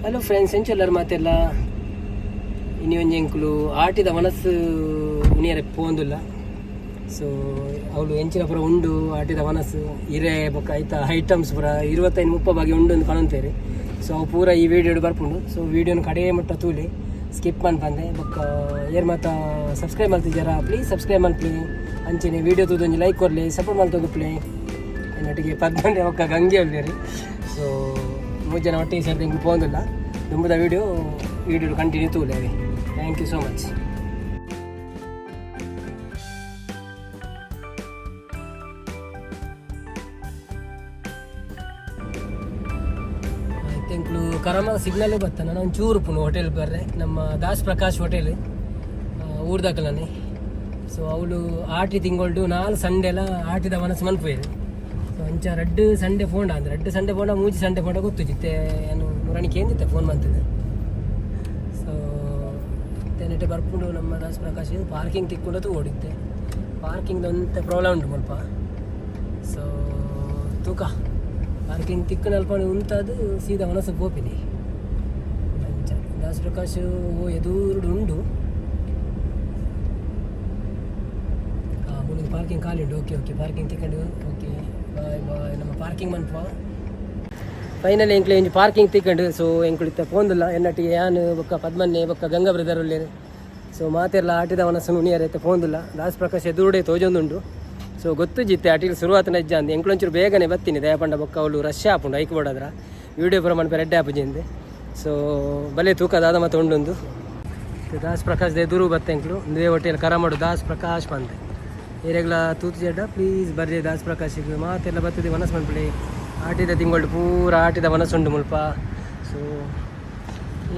Hello friends, ಎಂಚೆಲ್ಲರು ಮಾತೆಲ್ಲ ಇನ್ನೊಂದು ಎಂಕ್ಲು ಆಟಿದ ಮನಸ್ಸು ಉಣಿಯರೆ ಪೋಂದುಲ್ಲ. ಸೊ ಅವಳು ಎಂಚಿನ ಪುರ ಉಂಡು ಆಟಿದ ಮನಸ್ಸು ಹಿರೇ ಬೊಕ್ಕ ಐತ ಐಟಮ್ಸ್ ಪುರ 25-30 ಬಾಗಿ ಉಂಡು ಅಂತ ಕಾಣುತ್ತೇವೆ. ಸೊ ಅವು ಪೂರ ಈ ವಿಡಿಯೋ ಬರ್ಪುಂಡು. ಸೊ ವಿಡಿಯೋನ ಕಡೆ ಮಟ್ಟ ತೂಲಿ ಸ್ಕಿಪ್ ಬಂದೆ ಬೊಕ್ಕ ಏರ್ ಮಾತ ಸಬ್ಸ್ಕ್ರೈಬ್ ಮಾಡ್ತಿದ್ದಾರ ಪ್ಲೀಸ್ ಸಬ್ಸ್ಕ್ರೈಬ್ ಮಾಡ್ಲಿ. ಅಂಚೆನೆ ವಿಡಿಯೋ ತೂದೊಂದು ಲೈಕ್ ಕೊಡಲಿ, ಸಪೋರ್ಟ್ ಮಾಡ್ತೋಗ್ಲಿ. ನಟಿಗೆ ಪದ್ಮಂಡೆ ಒಕ್ಕ ಗಂಗೆ ಒಳ್ಳೆರಿ. ಸೊ 3 ಜನ ಒಟ್ಟಿಗೆ ಸೇರಿದ ಹಿಂಗೆ ಪೋಂದಿಲ್ಲ ತುಂಬದ ವಿಡಿಯೋ ಕಂಟಿನ್ಯೂ ತೂಲೆ. Thank you so much. ತೆಂಕ್ಲು ಕರಮ ಸಿಗ್ನಲ್ಲೇ ಬರ್ತಾನೆ. ನಾನು ಒಂಚೂರು ಪುನು ಹೋಟೆಲ್ ಬರ್ರೆ ನಮ್ಮ ದಾಸ್ ಪ್ರಕಾಶ್ ಹೋಟೆಲ್ ಊರ್ದಾಕಲನೆ. ಸೊ ಅವಳು ಆಟಿ ತಿಂಗಳು 4 ಸಂಡೆಲ ಆಟಿದ ಮನಸ್ಸು ಮನ್ಪೋಯ್ರು. ಸೊ ಅಂಚ 2 ಸಂಡೆ ಫೋಂಡ ಅಂದ್ರೆ 2 ಸಂಡೆ ಫೋಂಡ 3 ಸಂಡೆ ಫೋಂಡ ಗೊತ್ತು ಜಿತ್ತೆ ಏನು ನೂರಣಿಕೆ ಏನಿತ್ತೆ ಫೋನ್ ಮಾಡ್ತಿದ್ದೆ. ಸೊ ನೆಟ್ಟೆ ಬರ್ಕೊಂಡು ನಮ್ಮ ದಾಸ್ ಪ್ರಕಾಶ್ ಪಾರ್ಕಿಂಗ್ ತಿಕ್ಕೊಂಡು ಓಡಿದ್ದೆ. ಪಾರ್ಕಿಂಗ್ ಅಂತ ಪ್ರಾಬ್ಲಮ್ ಉಂಟು ಸ್ವಲ್ಪ. ಸೊ ತೂಕ ಪಾರ್ಕಿಂಗ್ ತಿಕ್ಕು ನಲ್ಪಣಿ ಉಂಟದು ಸೀದಾ ಮನಸ್ಸು ಗೋಪಿನಿ ಅಂಚ ದಾಸ್ ಪ್ರಕಾಶ್ ಎದುರು ಉಂಡು. ಮುಂದೆ ಪಾರ್ಕಿಂಗ್ ಖಾಲಿ ಉಂಟು. ಓಕೆ ಪಾರ್ಕಿಂಗ್ ತಿಕ್ಕೊಂಡು ಓಕೆ ಬಾಯ್ ನಮ್ಮ ಪಾರ್ಕಿಂಗ್ ಮನ್ಪ ಫೈನಲಿ ಎಂಕ್ಲೆ ಇಂಜಿ ಪಾರ್ಕಿಂಗ್ ತಿಕ್ಕೊಂಡು. ಸೊ ಎಂಕ್ಳಿತ್ತ ಪೋಂದಿಲ್ಲ ಎನ್ನಟ್ಟಿಗೆ ಯಾನು ಬೊಕ್ಕ ಪದ್ಮನ್ನೆ ಬೊಕ್ಕ ಗಂಗಾ ಬ್ರದರ್ ಉಳ್ಳೇರು. ಸೊ ಮಾತೆಲ್ಲ ಆಟಿದ ಮನಸ್ಸು ಉಣಿಯಾರೈತೆ ಪೋಂದಿಲ್ಲ. ದಾಸ್ ಪ್ರಕಾಶ್ ಎದುರುಡೆ ತೋಜೊಂದುಂಡು. ಸೊ ಗೊತ್ತು ಜಿತ್ತೆ ಅಟಿಲ್ ಶುರುವಾತ ನಜ್ಜ ಅಂದು ಎಂಕ್ಳೊಂಚೂರು ಬೇಗನೆ ಬತ್ತೀನಿ ದಯಪಂಡ ಬೊಕ್ಕ ಅವಳು ರಶ್ ಆಪುಂಡು ಐಕ್ ಬೋಡಾದ್ರ ವಿಡಿಯೋ ಪ್ರಮಾಣ ರೆಡ್ ಆ್ಯಪ್ ಜಿಂದೆ. ಸೊ ಬಲೆ ತೂಕದಾದ ಮತ್ತೆ ಉಂಡೊಂದು ದಾಸ್ ಪ್ರಕಾಶ್ ಎದುರು ಬತ್ತೆಂಕ್ಳು ಒಂದೇ ಹೋಟೆಲ್ ಕರಮಾಡು ದಾಸ್ ಪ್ರಕಾಶ್ ಬಂದೆ ಏರೆಗ್ಲ ತೂತು ಜಡ್ಡ ಪ್ಲೀಸ್ ಬರ್ರಿ ದಾಸ್ ಪ್ರಕಾಶಿಗೆ ಮಾತೆಲ್ಲ ಬರ್ತದೆ ಮನಸ್ಸು ಮನ್ಪಳಿ ಆಟಿದ ತಿಂಗಳು ಪೂರ ಆಟಿದ ಮನಸ್ಸುಂಡು ಮುಲ್ಪ. ಸೊ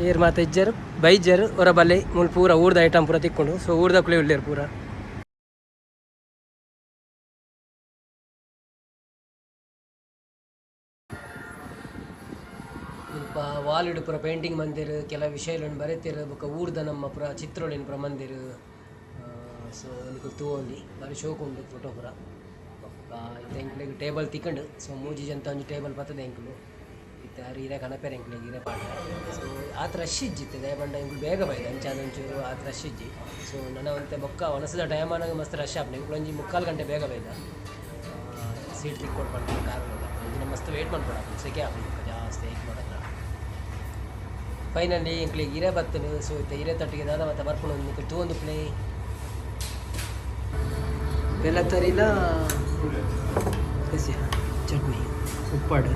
ಏರ್ ಮಾತು ಇಜ್ಜರು ಬೈಜ್ಜರು ಹೊರ ಬಲ್ಲೆ ಮುಲ್ ಪೂರ ಊರ್ದ ಐಟಮ್ ಪೂರ ತಿಕ್ಕೊಂಡು. ಸೊ ಊರ್ದ ಕುಳಿ ಉಳ್ಳೇರು ಪೂರ ಸ್ವಲ್ಪ ವಾಲಿಡು ಪೂರ ಪೇಂಟಿಂಗ್ ಮಂದಿರು ಕೆಲವು ವಿಷಯಗಳನ್ನು ಬರೀತಿರು ಬೊಕ್ಕ ಊರ್ದ ನಮ್ಮ ಪೂರ ಚಿತ್ರೊಳಿನ ಪೂರ ಮಂದಿರು. ಸೊ ನಿಮಗೆ ತೂವೊಂದು ಬಾರಿ ಶೋಕ್ ಉಂಡು ಫೋಟೋ ಪೂರ ಬೊಕ್ಕ ಇತ್ತ ಎಂಕ್ಲೆಗೆ ಟೇಬಲ್ ತಿಕ್ಕೊಂಡು. ಸೊ 3 ಜನ ಒಂಜಿ ಟೇಬಲ್ ಬರ್ತದೆ ಎಂಕ್ಲು ಇತ್ತ ಹೀರೆ ಕಣಪೇರೆ ಎಂಕ್ಲೆಗೆ ಹೀರೆ ಪಾಠ. ಸೊ ಆತ ರಶ್ ಇಜ್ಜಿತ್ತೆ ದಯಪಂಡ ಎಂಕ್ಲು ಬೇಗ ಬೈದು ಅಂಚಾದೊಂಚೂರು ಆತ ರಶ್ ಇಜ್ಜಿ. ಸೊ ನನ್ನ ಒಂತೆ ಬೊಕ್ಕ ಒನಸದ ಟೈಮ್ ಆನಾಗ ಮಸ್ತ್ ರಶ್ ಆಪ್ನ ಎಂಕ್ಲು ಒಂಜಿ 3/4 ಗಂಟೆ ಬೇಗ ಬೈದ ಸೀಟ್ ತಿಕ್ಕೊಂಡು ಬಂದು ಕಾರ್ ಒಂದಿನ ಮಸ್ತ್ ವೇಟ್ ಮಾಡ್ಕೊಡ ಸೆಕೆ ಹಾಕಿ ಜಾಸ್ತಿ ವೇಟ್ ಮಾಡೋಣ. ಫೈನಲಿ ಎಂಕ್ಲಿಗೆ ಹಿರೇ ಬರ್ತನು. ಸೊ ಇತ್ತ ಹಿರೇ ತಟ್ಟಿಗೆ ದಾದ ಮತ್ತೆ ಬರ್ಕೊಂಡು ಒಂದು ತೂವೊಂದು ಪ್ಲೇ ಬೆಲ್ಲ ತರಿಲ ಚಟ್ನಿ ಉಪ್ಪಾಡು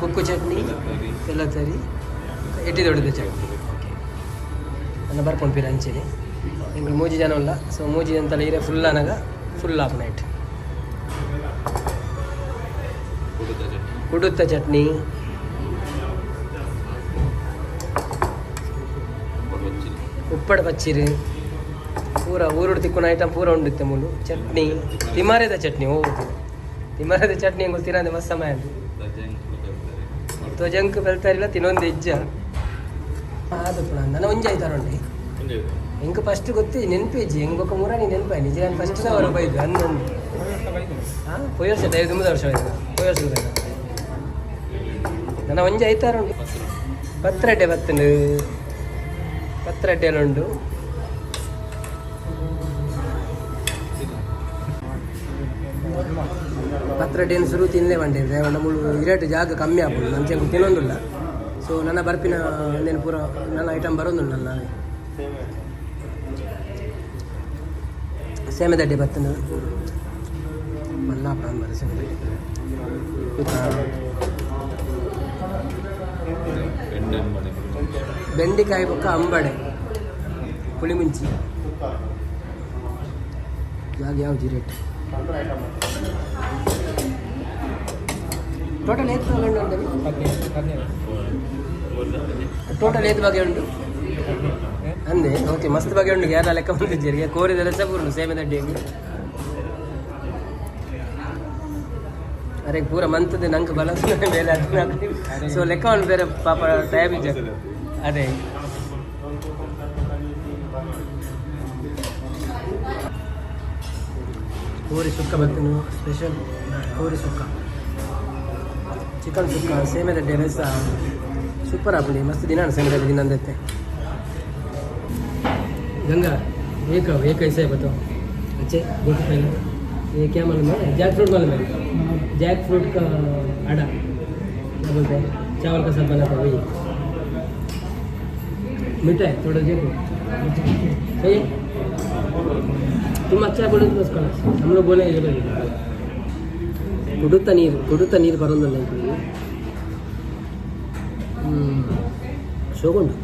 ಕುಕ್ಕು ಚಟ್ನಿ ಬೆಲ್ಲ ತರಿ ಎಟ್ಟಿ ದೊಡ್ಡದು ಚಟ್ನಿ. ಓಕೆ ನನ್ನ ಬರ್ಕೊಂಡು ಪೀರ ಅಂಚೆನೆ ಎಂಗೆ 3 ಜನ ಇಲ್ಲ. ಸೊ 3 ಜನ ಅಂತಲ್ಲ ಹಿರೇ ಫುಲ್ ಅನಾಗ ಫುಲ್ ಆಫ್ ನೈಟ್ ಉಡುತ್ತ ಚಟ್ನಿ ಉಪ್ಪಡ ಪಚ್ಚಿರು ಪೂರ ಊರುಡು ತಿಕ್ಕೊಂಡು ಐಟಮ್ ಪೂರ ಉಂಡುತ್ತೆ ಮುಲು ಚಟ್ನಿ ತಿಮಾರೆದ ಚಟ್ನಿ. ತಿಮಾರೆದ ಚಟ್ನಿ ಹೆಂಗೆ ತಿನ್ನೋದು ಮಸ್ತ್ ಸಮಯ ಅದು ತೋಜಂಕ್ ಬೆಳ್ತಾರಿಲ್ಲ ತಿನ್ನೊಂದು ಇಜ್ಜ ಅದು ಪುನಃ ನನ್ನ ಒಂಜಿ ಆಯ್ತಾರುಂಡೆ ಹೆಂಗೆ ಫಸ್ಟ್ ಗೊತ್ತಿ ನೆನಪಿಜ್ಜಿ ಹೆಂಗೆ ಬೊಕ್ಕ ಮೂರಾನಿ ನೆನಪಾಯಿ ನಿಜ ನಾನು ಫಸ್ಟ್ ಅವರು ಬೈದು ಹನ್ನೊಂದು ವರ್ಷ 5 ವರ್ಷ ಆಯ್ತು ವರ್ಷ ನನ್ನ ಒಂಜಿ ಆಯ್ತಾರುಂಡು ಪತ್ರಡ್ಡೆ ಬತ್ತಂಡು ಪತ್ರಡ್ಡೆಲ್ಲುಂಡು. ಪತ್ರಡ್ಡೆಯನ್ನು ಶುರು ತಿನ್ನಲೇ ಬಂದಿದ್ದೆ ನಮ್ಮಳು ಇರೇಟು ಜಾಗ ಕಮ್ಮಿ ಆಗ್ಬೋದು ನಂಚೆ ತಿನ್ನೊಂದಿಲ್ಲ. ಸೊ ನನ್ನ ಬರ್ಪಿನ ಒಂದೇನು ಪೂರ ನನ್ನ ಐಟಮ್ ಬರೋದಿಲ್ಲ. ನಾನು ಸೇಮೆದಡ್ಡೆ ಬತ್ತನು ಮಲ್ಲಾಪ ಅಂಬಾರ ಸೇಮೆದಡ್ಡೆ ಬೆಂಡಿಕಾಯಿ ಬೊಕ್ಕ ಅಂಬಡೆ ಪುಳಿಮುಂಚಿ ಜಾಗ ಯಾವ್ದು ರೇಟ್ ಟೋಟಲ್ ಏತ್ ಬಗೆ ಉಂಟು ಟೋಟಲ್ ಏತ್ ಬಗೆ ಉಂಟು ಅಂದೆ. ಓಕೆ ಮಸ್ತ್ ಬಗೆ ಉಂಟು ಯಾರ ಲೆಕ್ಕ ಬಂದಿದ್ದೀರಿ ಕೋರಿದೆಲ್ಲ ಸಪೂರ್ಣ ಸೇಮೆದಡ್ಡಿಯಾಗಿ ಅರೆ ಪೂರ ಮಂತದ್ದು ನಂಗೆ ಬಲ ಬೇರೆ ಅದು. ಸೊ ಲೆಕ್ಕ ಉಂಟು ಬೇರೆ ಪಾಪ ಟೈಮ್ ಇದ್ದ ಅದೇ ಕೋರಿ ಸುಕ್ಕ ಬರ್ತೇನೆ ಸ್ಪೆಷಲ್ ಕೋರಿ ಸುಕ್ಕ ಚಿಕನ್ ಸುಕ್ಕ ಸೇಮೆದಡ್ಡೆ ರಸ ಸೂಪರ್ ಆಗ್ಬಿಡಿ ಮಸ್ತ್ ದಿನ ಸೇಮೆದಡ್ಡೆ ದಿನ ಅಂದೈತೆ गंगा एक ऐसा है बताओ अच्छे देखो पहले ये क्या मालूम है जैक फ्रूट मालूम है जैक फ्रूट का आटा क्या बोलते हैं चावल का साथ बनाता है वही मीठा है थोड़ा देखो सही है तुम अच्छा बोलो तो उसका हम लोग बोले ये बोले ಕುಡುತ್ತ ನೀರು ಬರೋದಲ್ಲ ಶೋಗೊಂಡು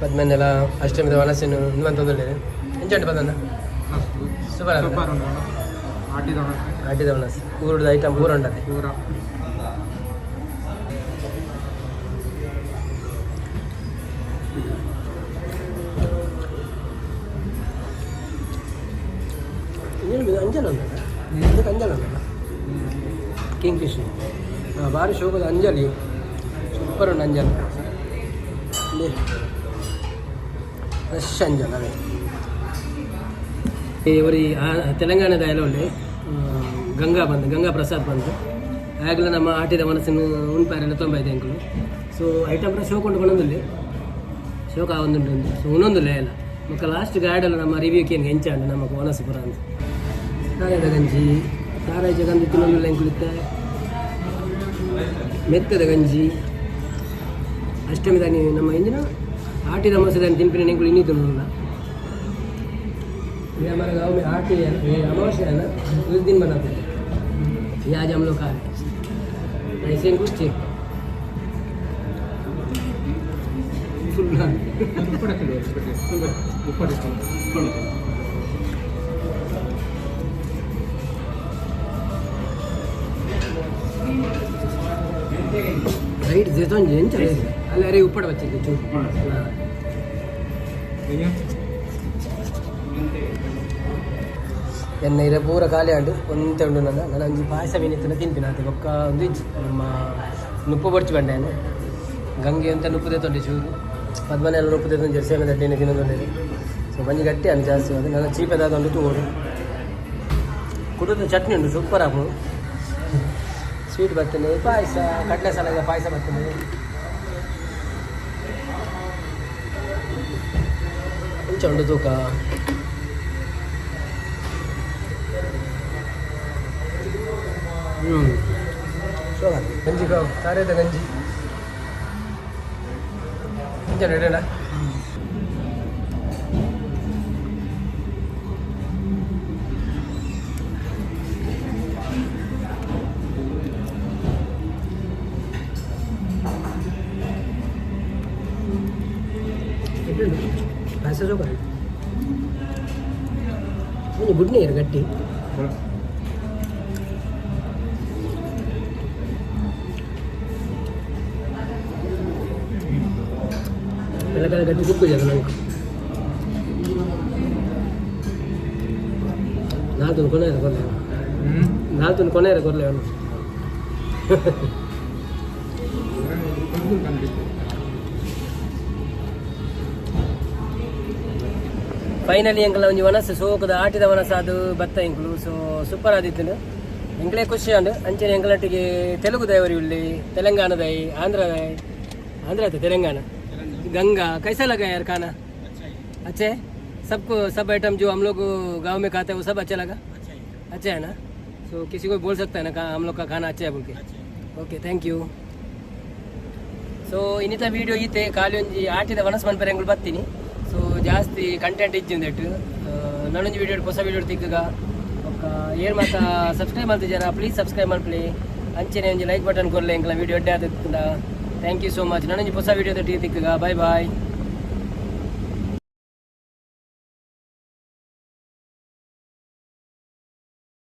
ಪದ್ಮನೆಲ್ಲ ಅಷ್ಟಮಿದ ವನಸೇನು ಇನ್ನೊಂದೊಂದೊಳ್ಳೆ ಎಂಚಂಟು ಬಂದ ಸೂಪರ್ ಆಟಿದ ವನಸ್ ಊರುದ ಐಟಮ್ ಪೂರ ಉಂಟದೆ ಪೂರ ಅಂಜಲ್ ಉಂಟಲ್ಲ ಇದಕ್ಕೆ ಅಂಜಲ್ ಉಂಟಲ್ಲ ಕಿಂಗ್ ಫಿಶ್ ಭಾರಿ ಶೋಕದ ಅಂಜಲಿ ಸೂಪರ್ ಉಂಟು ಅಂಜಲ್ ಫ್ರೆಶ್ ಅಂಜಲ್ ಅದೇ ಇವರಿ ತೆಲಂಗಾಣದ ಎಲ್ಲೊಳ್ಳೆ ಗಂಗಾ ಪ್ರಸಾದ್ ಬಂದು ಆಗಲೇ ನಮ್ಮ ಆಟಿದ ಮನಸ್ಸನ್ನು ಉಣ್ಪಾರೆಲ್ಲ ತೊಂಬೈದೆ ಅಂಕಲು ಸೊ ಐಟಮ್ ಶೋಕ್ ಉಂಟು ಬಂದೊಂದಿಲ್ಲ ಶೋಕ ಒಂದುಂಟು ಸೊ ಒಂದೊಂದಿಲ್ಲ ಎಲ್ಲ ಮಕ್ಕ ಲಾಸ್ಟ್ ಗಾರ್ಡಲ್ಲ ನಮ್ಮ ರಿವ್ಯೂಕ್ಕೆ ಏನು ಹೆಂಚಾಂಡು ನಮ್ಮ ವನಸಪುರ ಅಂತ ಕಾರಾಯದ ಗಂಜಿ ಕಾರಾಯ ಗಂಜಿ ತಿನ್ನೊಂದಿಲ್ಲ ಎಂಕುಳಿತ್ತೆ ಮೆತ್ತದ ಗಂಜಿ ಅಷ್ಟಮಿದಾನಿ ನಮ್ಮ ಇಂಜಿನ ಆಟಿದ ಮಸದಾನಿ ತಿಂಪಿನ ನೆಂಕುಳು ಇನ್ನೂ ತಿನ್ನೋಲ್ಲ ये हमारे गांव में आठ ही है ये अमावस्या है ना उस दिन बनाते हैं ये आज हम लोग खा रहे ऐसे कुछ चेक ರೈಟ್ ಜೇತೋನ್ ಏನು ಚೆನ್ನಾಗಿದೆ ಅಲ್ಲಿ ಅರೆ ಉಪ್ಪಡ ಬಚ್ಚಿದ್ದೆ ಚೂರು ಎನ್ನ ಇರ ಪೂರ ಖಾಲಿ ಆಂಡು ಒಂತೆ ಉಂಡು ನಾನು ಒಂಜಿ ಪಾಯಸ ಮೀನಿತ್ತಿನ ತಿಂಪಿನ ಅದು ಒಕ್ಕ ಒಂದು ಇಂಚು ನಮ್ಮ ನುಪ್ಪು ಬಡ್ಚಿ ಬಂಡೇನು ಗಂಗೆ ಅಂತ ನುಪ್ಪುದೆ ತೊಂಡೆ ಚೂರು ಪದ್ಮನೆಲ್ಲ ನುಪ್ಪುದೆ ತೊಂದು ಸೇಮೆ ದಡ್ಡಿನ ತಿನ್ನೋದು ಸೊ ಮಂಜಿ ಗಟ್ಟಿ ಅನ್ನು ಜಾಸ್ತಿ ಅದು ನನ್ನ ಚೀಪದಾದ ಒಂದು ತೂರು ಕುಡಿದ ಚಟ್ನಿ ಉಂಟು ಸೂಪರ್ ಹಾಕು ಸ್ವೀಟ್ ಬರ್ತೇನೆ ಪಾಯಸ ಕಡಲೆ ಸಾಲಾಗ ಪಾಯಸ ಬರ್ತೇನೆ ಇಂಚ ಉಂಟು ತೂಕ ಗಂಜಿ ಕಾರದ ಗಂಜಿ ಇಂಚ ರೆಡಿನಾ ಪಾಯಸ ಸೂಪರ್ ಗುಡ್ ನೀರು ಗಟ್ಟಿ ಬೆಳಗ್ಗೆ ಗಟ್ಟಿ ಕುಕ್ಕು ಜಾಗ ನನಗೆ ನಾಲ್ಕು ಕೊನೆ ಕೊರಲೆ ನಾಲ್ಕು ಕೊನೆ ಕೊರಲೆ ಅವನು ಫೈನಲಿ ಎಂಕಲ ಒಂಜಿ ವನಸ್ ಸೋಕದ ಆಟಿದ ವನಸ ಅದು ಬತ್ತ ಎಂಕಲು ಸೊ ಸೂಪರ್ ಆದಿತ್ತು ಎಂಕಲೇ ಖುಷಿ ಅಂಡು ಅಂಚನೆ ಎಂಕಲಟ್ಟಿಗೆ ತೆಲುಗು ದೈವರಿ ಉಳ್ಳಿ ತೆಲಂಗಾಣದ आंध्र है तेलंगाना गंगा कैसा लगा यार खाना अच्छे सबको सब आइटम जो हम लोग गांव में खाते हैं वो सब अच्छा लगा अच्छा है ना सो किसी को बोल सकता है ना हम लोग का खाना अच्छा है बोल के ओके थैंक यू ಸೊ ಇನ್ನಿತ ವೀಡಿಯೋ ಈತೆ ಖಾಲಿ ಒಂಜಿ ಆಟಿದ ವನಸ್ ಮನ್ಪರೆ ಎಂಗಳು ಬರ್ತೀನಿ ಸೊ ಜಾಸ್ತಿ ಕಂಟೆಂಟ್ ಇಜ್ಜಿಂದೆಟ್ಟು ನಾನೊಂಜಿ ವೀಡಿಯೋ ಹೊಸ ವೀಡಿಯೋ ತಿಕ್ಕಗ ಏರ್ ಮಾತ ಸಬ್ಸ್ಕ್ರೈಬ್ ಮಾಡ್ತಿದ್ದಾರ ಪ್ಲೀಸ್ ಸಬ್ಸ್ಕ್ರೈಬ್ ಮಾಡ್ಲಿ ಅಂಚೆನೆ ಒಂಜಿ ಲೈಕ್ ಬಟನ್ ಕೊರ್ಲೆ ಎಂಕಲ ವೀಡಿಯೋ ಅಡ್ಡೆ ಆದ ಥ್ಯಾಂಕ್ ಯು ಸೋ ಮಚ್ ನಾನೊಂಜಿ ಹೊಸ ವೀಡಿಯೋ ತಿಕ್ಕಗ ಬಾಯ್ ಬಾಯ್